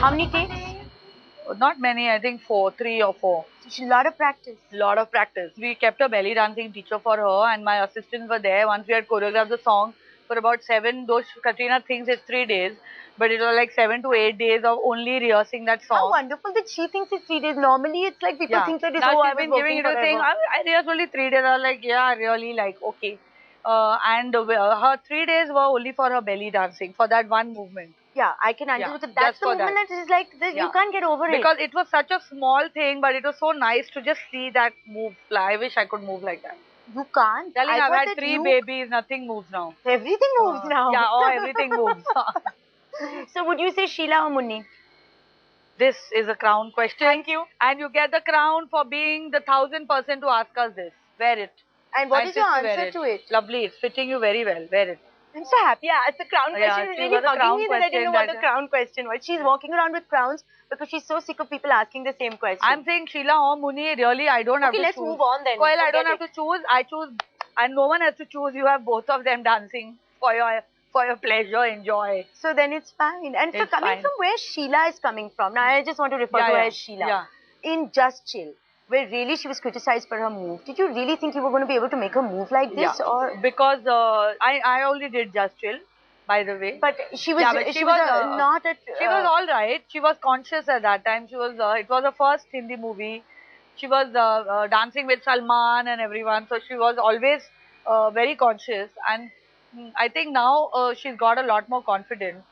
How many takes? Not many, I think 4, 3 or 4. A lot of practice. Lot of practice. We kept a belly dancing teacher for her, and my assistants were there. Once we had choreographed the song for about 7, though Katrina thinks it's 3 days, but it was like 7 to 8 days of only rehearsing that song. How wonderful that she thinks it's 3 days. Normally, it's like people think that it's now oh, she's I've been been giving working it a thing. forever. I rehearsed only 3 days. I was like, yeah, really, like, okay. And her 3 days were only for her belly dancing, for that one movement. Yeah, I can understand. Yeah, That's the for movement that is like, you can't get over it. Because it was such a small thing, but it was so nice to just see that move fly. I wish I could move like that. You can't. Darling, I've had 3 babies, nothing moves now. Everything moves now. Yeah, oh, everything moves. So would you say Sheila or Munni? This is a crown question. Thank you. And you get the crown for being the 1000th person to ask us this. Wear it. And what is your answer to it? Lovely. It's fitting you very well. Wear it. I'm so happy. Yeah, it's the crown question is really bugging me that I didn't know what the crown question was. She's walking around with crowns because she's so sick of people asking the same question. I'm saying Sheila or Munni, really, I don't have to choose. Okay, let's move on then. Well, I don't have to choose. I choose, and no one has to choose. You have both of them dancing for your pleasure, enjoy. So then it's fine. And so coming from where Sheila is coming from, now I just want to refer to her as Sheila. Yeah. In Just Chill, where really she was criticized for her move. Did you really think you were going to be able to make her move like this? Yeah. Or because I only did Just Chill, by the way. But she was she was not at. She was all right. She was conscious at that time. She was. It was her first Hindi movie. She was dancing with Salman and everyone. So she was always very conscious. And I think now she's got a lot more confidence.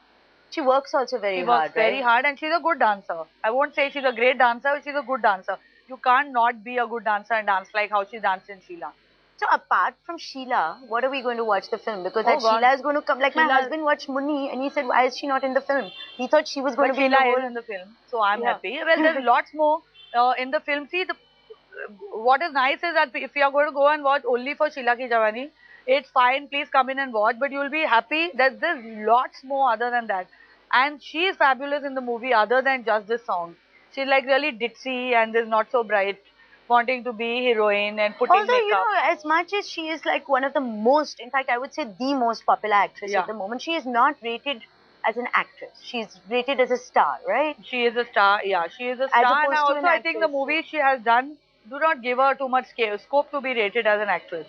She works also very hard. She works very hard, and she's a good dancer. I won't say she's a great dancer, but she's a good dancer. You can't not be a good dancer and dance like how she danced in Sheila. So apart from Sheila, what are we going to watch the film? Because Sheila is going to come. Like my husband watched Munni and he said, why is she not in the film? He thought she was going to be in the film. So I'm happy. Well, there's lots more in the film. See, what is nice is that if you are going to go and watch only for Sheila Ki Jawani, it's fine. Please come in and watch. But you'll be happy that there's lots more other than that. And she is fabulous in the movie other than just this song. She's like really ditzy and is not so bright, wanting to be heroine and putting makeup. You know, as much as she is like one of the most, in fact, I would say the most popular actress at the moment, she is not rated as an actress. She's rated as a star, right? She is a star, yeah. She is a star. And also, I think the movies she has done do not give her too much scope to be rated as an actress.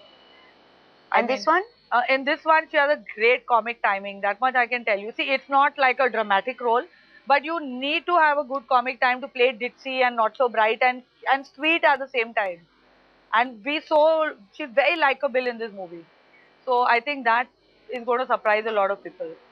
And this one? In this one, she has a great comic timing. That much I can tell you. See, it's not like a dramatic role, but you need to have a good comic time to play ditzy and not so bright and sweet at the same time. And she's very likable in this movie. So I think that is going to surprise a lot of people.